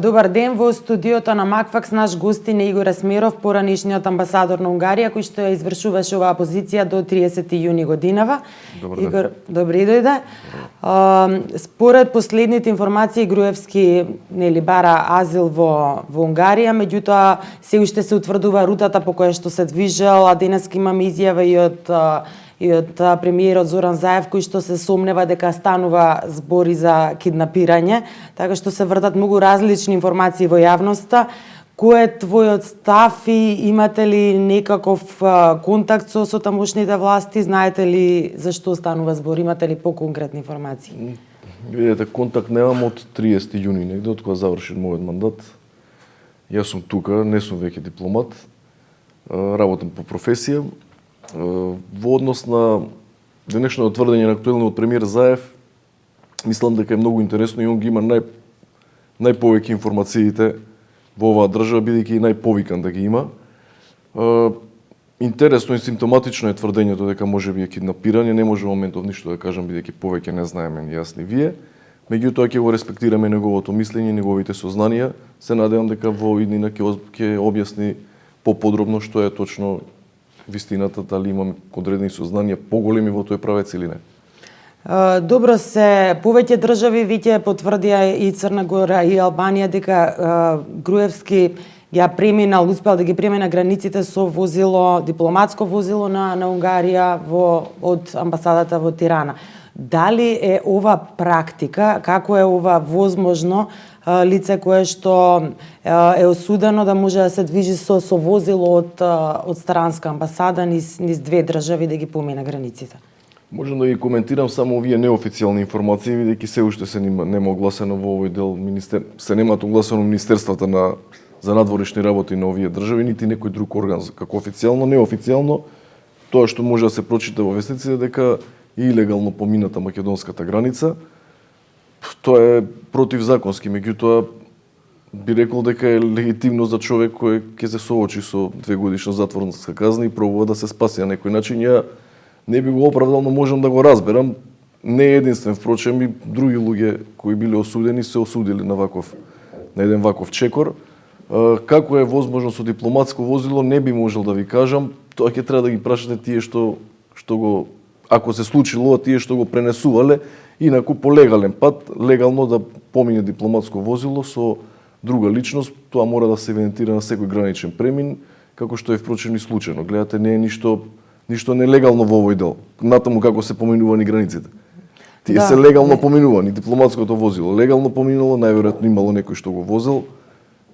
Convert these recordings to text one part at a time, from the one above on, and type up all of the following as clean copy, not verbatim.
Добар ден, во студиото на Макфакс наш гостин е Игор Асмеров, поранишниот амбасадор на Унгарија, кој што ја извршуваше оваа позиција до 30 јуни годинава. Добар ден. Игор, добри дојде. Според последните информации, Груевски бара азил во Унгарија, меѓутоа се уште се утврдува рутата по која што се движел, а денеска имаме изјава и од премиерот Зоран Заев, кој што се сомнева дека станува збори за киднапирање, така што се вртат многу различни информации во јавноста. Кој е твојот став и имате ли некаков контакт со тамошните власти? Знаете ли за што станува збор? Имате ли поконкретни информации? Видете, контакт немам од 30 јуни негде, од кога заврши мојот мандат. Јас сум тука, не сум веќе дипломат, работам по професија. Во однос на денешното тврдење на актуелниот премиер Заев, мислам дека е многу интересно и он ги има најповеќе информациите во оваа држава, бидејќи и најповикан да ги има. Интересно и симптоматично е тврдењето дека можеби е киднапирање, не може во моментов ништо да кажам бидејќи повеќе не знаеме ни јас ни вие. Меѓутоа ќе го респектираме неговото мислење, неговите сознанија. Се надевам дека во иднина ќе објасни поподробно што е точно вистината, дали имаме одредени сознанија поголеми во тој правец или не. Добро се, повеќе држави веќе потврдија и Црна Гора и Албанија дека Груевски ја преминал, успел да ги премина границите со возило, дипломатско возило на Унгарија од амбасадата во Тирана. Дали е ова практика, како е ова возможно, лице кое што е осудено да може да се движи со возило од странска амбасада низ две држави да ги помине границите? Можам да ги коментирам само овие неофицијални информации, бидејќи се уште се нема огласено во овој дел се немаат огласено министерствата за надворешни работи на овие држави, нити некој друг орган, како официјално, неофицијално, тоа што може да се прочита во вестниците дека илегално помината македонската граница, тоа е противзаконски, меѓутоа би рекол дека е легитимно за човек кој ќе се соочи со 2-годишна затворска казна и пробува да се спаси на некој начин. Ја не би го оправдал, но можам да го разберам. Не е единствен, впрочем и други луѓе кои биле осудени се осудили на еден ваков чекор. Како е возможно со дипломатско возило, не би можел да ви кажам. Тоа ќе треба да ги прашате тие што го, ако се случило, тие што го пренесувале, инаку по легален пат, легално да помине дипломатско возило со друга личност, тоа мора да се евидентира на секој граничен премин, како што е впрочем и случајно. Гледате, не е ништо нелегално во овој дел. Натаму како се поминувани границите. Тие се легално поминувани, дипломатското возило легално поминало, најверојатно имало некој што го возел.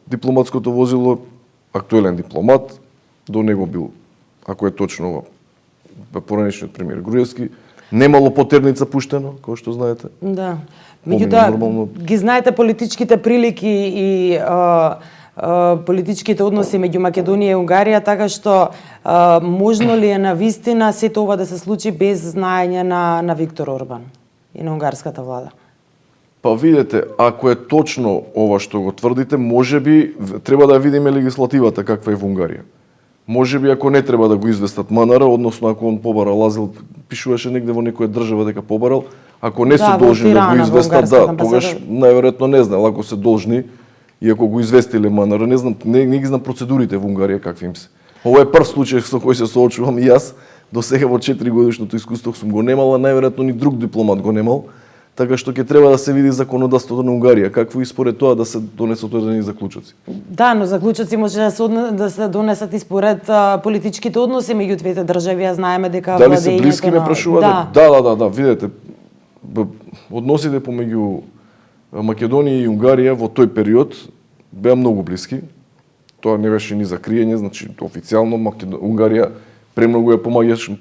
Дипломатското возило, актуелен дипломат, до него бил, ако е точно ова, поранешниот премиер Груевски, немало потерница пуштено, како што знаете. Да. Меѓутоа, ги знаете политичките прилики и политичките односи меѓу Македонија и Унгарија, така што можно ли е навистина сето ова да се случи без знаење на Виктор Орбан и на унгарската влада? Па видете, ако е точно ова што го тврдите, можеби треба да видиме легислативата каква е во Унгарија. Можеби ако не треба да го известат МНР, односно ако он побарал азил, пишуваше негде во некоја држава дека побарал, ако не се должни да го известат, тогаш најверојатно не знам, ако се должни и ако го известиле МНР, не знам, не ги знам процедурите во Унгарија какви им се. Ова е прв случај со кој се соочувам и јас, до сега во 4-годишното искуство сум го немал, а најверојатно ни друг дипломат го немал. Така што ќе треба да се види законодавството на Унгарија, какво и според тоа да се донесат одредени заклучоци. Да, но заклучоци може да се донесат и според политичките односи меѓу двете држави, а знаеме дека дали се блиски ме прашувате? Да, видете, односите помеѓу Македонија и Унгарија во тој период беа многу блиски. Тоа не беше ни за криење, значи официјално Унгарија премногу ја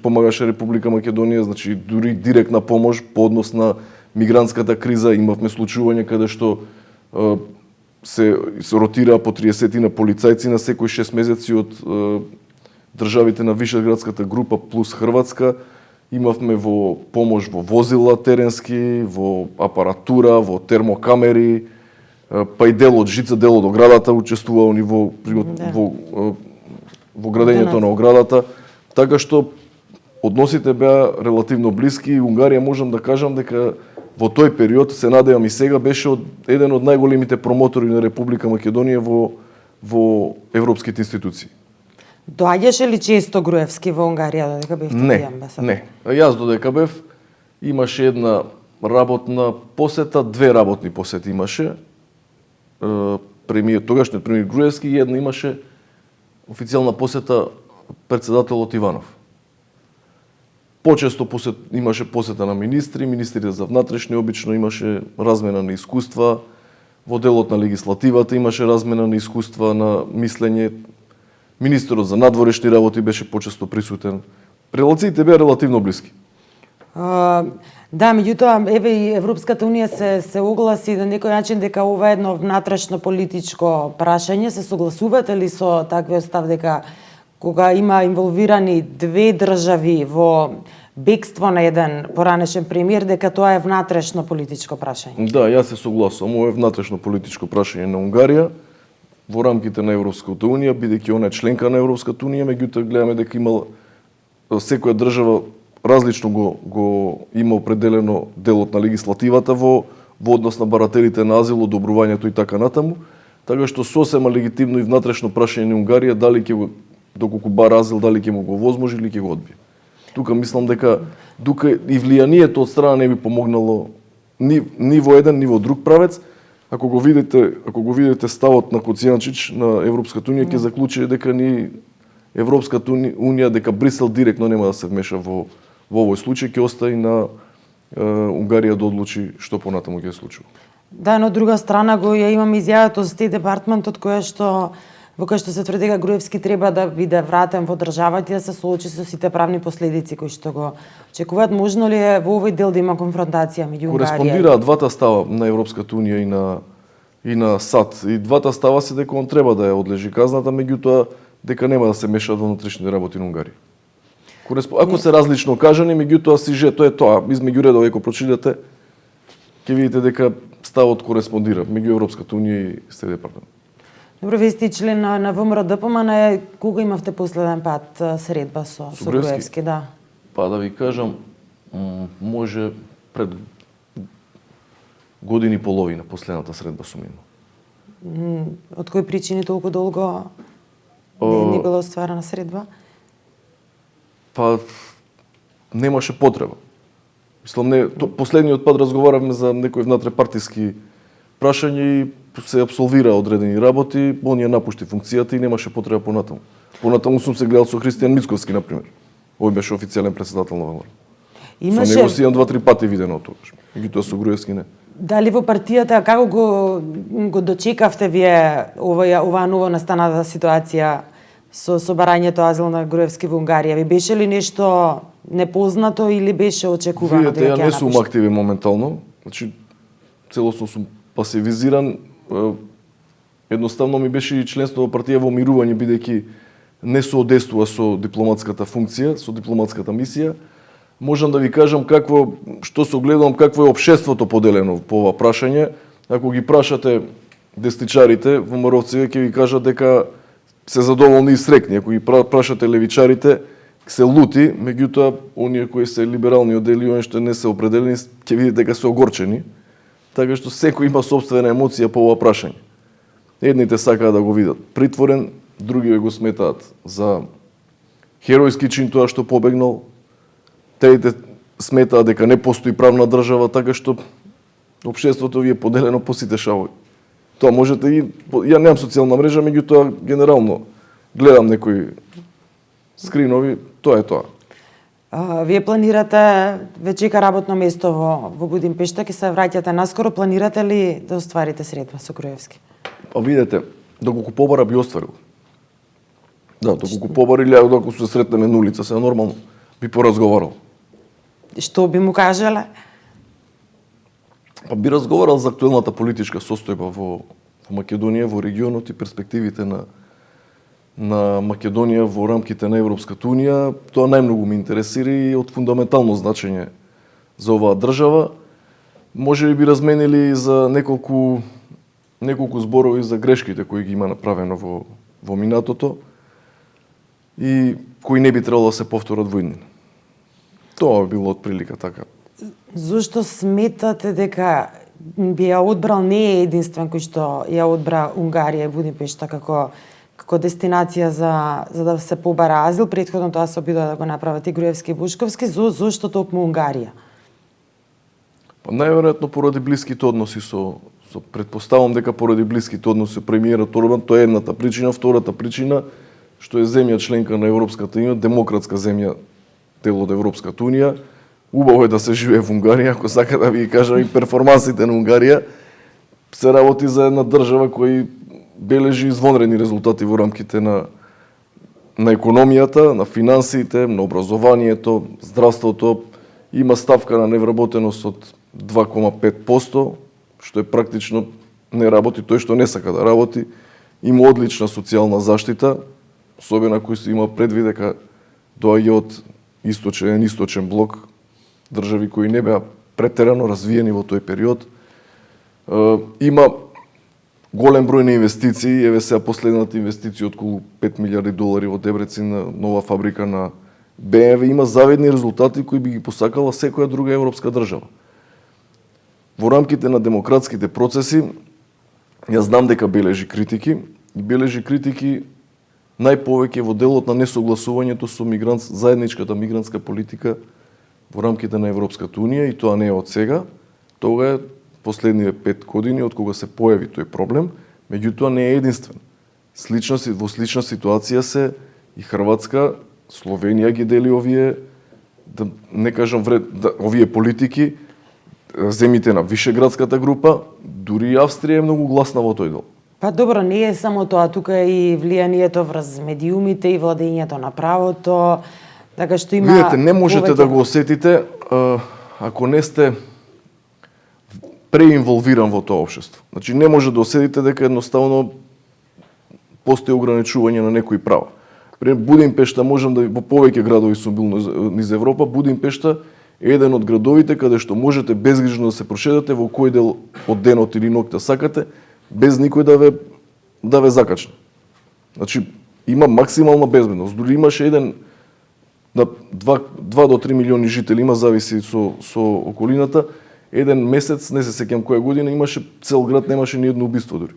помагаше Република Македонија, значи дури директна помош по однос на мигрантската криза. Имавме случување каде што се ротираа по 30 на полицајци на секој 6 месеци од државите на Вишеградската група плюс Хрватска. Имавме во помош во возила теренски, во апаратура, во термокамери, па и дел од жица, дел од оградата учествуваа они во градењето на оградата. Така што односите беа релативно блиски и Унгарија можам да кажам дека во тој период, се надевам и сега, беше еден од најголемите промотори на Република Македонија во европските институции. Доаѓаше ли често Груевски во Унгарија додека бевте Не, амбасадор? не. Јас додека бев, имаше една работна посета, две работни посети имаше. Тогашниот премиер Груевски и една имаше официјална посета председателот Иванов. Почесто имаше посета на министрите за внатрешни, обично имаше размена на искуства, во делот на легислативата имаше размена на искуства, на мислење. Министерот за надворешни работи беше почесто присутен. Релациите беа релативно блиски. Да, меѓутоа, еве и Европската унија се огласи на некој начин дека ова е едно внатрешно политичко прашање. Се согласувате ли со таквиот став дека кога има инволвирани две држави во бегство на еден поранешен премиер, дека тоа е внатрешно политичко прашање? Да, јас се согласувам. Ова е внатрешно политичко прашање на Унгарија во рамките на Европската унија, бидејќи она е членка на Европската унија, меѓутоа гледаме дека секоја држава различно го има определено делот на легислативата во однос на барателите на азил, одобрувањето и така натаму, така што сосема легитимно и внатрешно прашање на Унгарија дали ќе го, доколку бара азил, дали ќе му го возможи или ќе го одбие. Тука мислам дека и влијанието од страна не би помогнало ни во еден, ни во друг правец. Ако го видите ставот на Коцијанчич на Европската унија, ќе заклучи дека ни Европската унија, дека Брисел директно нема да се вмеша во овој случај, ќе остави на Унгарија да одлучи што понатаму ќе се случува. Да, но од друга страна го ја имам изјавата од Стейт департментот во која што се тврди дека Груевски треба да биде вратен во државата и да се соочи со сите правни последици кои што го очекуваат. Можно ли е во овој дел да има конфронтација меѓу Унгарија? Кореспондираат двата става на Европската унија и на САД. И двата става се дека он треба да ја одлежи казната, меѓутоа дека нема да се мешаат во внатрешните работи на Унгарија. Ако се различно кажани, меѓутоа сижето е тоа. Измеѓу редови, ако прочитате, ќе видите дека ставот кореспондира меѓу Европската унија и Стейт департмент. Добро, вие сте член на ВМРО ДПМН, кога имавте последен пат средба со Груевски? Да. Па да ви кажам, може пред година и половина последната средба сум имал. Од кои причини толку долго не била остварена средба? Па немаше потреба. Мислам, последниот пат разговаравме за некои внатрепартиски прашања и се абсолвира одредени работи, он ја напушти функцијата и немаше потреба понатаму. Понатаму сум се гледал со Христијан Мицковски, например. Овој беше официјален председател на ВМРО. Со него си 2-3 пати видено тогаш. Меѓутоа со Груевски не. Дали во партијата, како го дочекавте вие оваа ново настаната ситуација со барањето азил на Груевски во Унгарија? Ви беше ли нешто непознато или беше очекувано? Видете, ја не сум активен моментално. Значи, целосно сум пасивизиран. Едноставно ми беше и членство во партија во мирување, бидејќи не соодействува со дипломатската функција, со дипломатската мисија. Можам да ви кажам што се огледам, какво е општеството поделено по ова прашање. Ако ги прашате десничарите, ВМРО-вци ќе ви кажат дека се задоволни и срекни. Ако ги прашате левичарите, се лути, меѓутоа оние кои се либерални одели, оние што не се определени, ќе видите дека се огорчени. Така што секој има сопствена емоција по ова прашање. Едните сакаат да го видат притворен, други го сметаат за херојски чин тоа што побегнал. Третите сметаат дека не постои правна држава, така што општеството ви е поделено по сите шавови. Тоа можете и ја немам социјална мрежа, меѓутоа генерално гледам некои скринови, тоа е тоа. Вие планирате вечека работно место во Будимпешта, ќе се враќате наскоро, планирате ли да остварите средба со Груевски? Па видете, доколку побара би остварил. Да, доколку побара или доколку се сретнеме на улица, се нормално би поразговарал. Што би му кажале? Па би разговарал за актуелната политичка состојба во Македонија, во регионот и перспективите на Македонија во рамките на Европската унија. Тоа најмногу ме интересира и од фундаментално значење за оваа држава. Може би разменили за неколку зборови за грешките кои ги има направено во минатото и кои не би требало да се повторат во иднина. Тоа би било од прилика така Зошто сметате дека би ја одбрал, не е единствен кој што ја одбра Унгарија и Будимпешта како дестинација за да се побара азил? Претходно тоа се обидува да го направат и Груевски и Бушковски. Зошто токму Унгарија? Па најверојатно поради блиските односи предпоставам дека поради блиските односи со премиерот Орбан, тоа е едната причина. Втората причина, што е земја членка на Европската унија, демократска земја, дел од Европската унија. Убаво е да се живее во Унгарија, ако сака да ви кажам и перформансите на Унгарија, се работи за една држава која бележи извонредни резултати во рамките на економијата, на финансиите, на образованието, здравството. Има ставка на невработеност од 2,5%, што е практично не работи тој што не сака да работи. Има одлична социјална заштита, особено кој се има предвид дека доаѓа од источен блок, држави кои не беа претерано развиени во тој период. Има голем број на инвестиции, еве сега последната инвестиција од околу 5 милиарди долари во Дебрецин на нова фабрика на БМВ, има завидни резултати кои би ги посакала секоја друга европска држава. Во рамките на демократските процеси, јас знам дека бележи критики најповеќе во делот на несогласувањето со заедничката мигрантска политика во рамките на Европската унија, и тоа не е од сега, тоа е последниве 5 години од кога се појави тој проблем, меѓутоа не е единствен. Во слична ситуација се и Хрватска, Словенија ги дели овие, да не кажам овие политики, земите на Вишеградската група, дури и Австрија е многу гласна во тој дел. Па добро, не е само тоа, тука е и влијанието врз медиумите и владењето на правото, така што има... Видете, не можете да го осетите ако не сте преинволвиран во тоа општество. Значи не може да осетите дека едноставно постои ограничување на некои права. Будимпешта, можам да во повеќе градови сум бил низ Европа, Будимпешта е еден од градовите каде што можете безгрижно да се прошедате во кој дел од денот или ноќта сакате, без никој да ве закачне. Значи има максимална безбедност. Дури имаше еден 2 до 3 милиони жители, има зависи со околината. Еден месец, не се сеќам која година, имаше цел град, немаше ни едно убиство дури.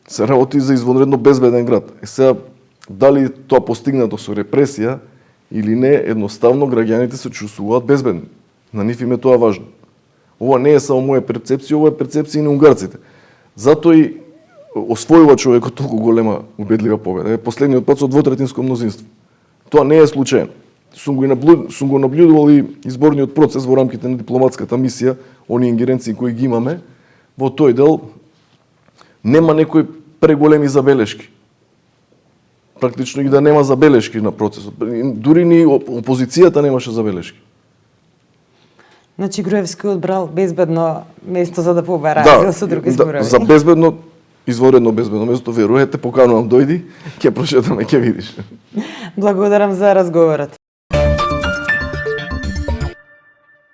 Се работи за извонредно безбеден град. Сега, дали тоа постигнато со репресија или не, едноставно граѓаните се чувствуваат безбедни. На нив им е тоа важно. Ова не е само моја перцепција, ова е перцепција и на унгарците. Затоа и освојува човекот толку голема убедлива победа. Е последниот пат со двотретинско мнозинство. Тоа не е случајно. Сум го наблюдувал и изборниот процес во рамките на дипломатската мисија, оние ингеренции кои ги имаме, во тој дел нема некои преголеми забелешки. Практично и да нема забелешки на процесот. Дури ни опозицијата немаше забелешки. Значи Груевски одбрал безбедно место за да побара со други зборови. За безбедно, изворедно безбедно место, верувате, поканувам дојди, ќе прочитаме, ќе видиш. Благодарам за разговорот.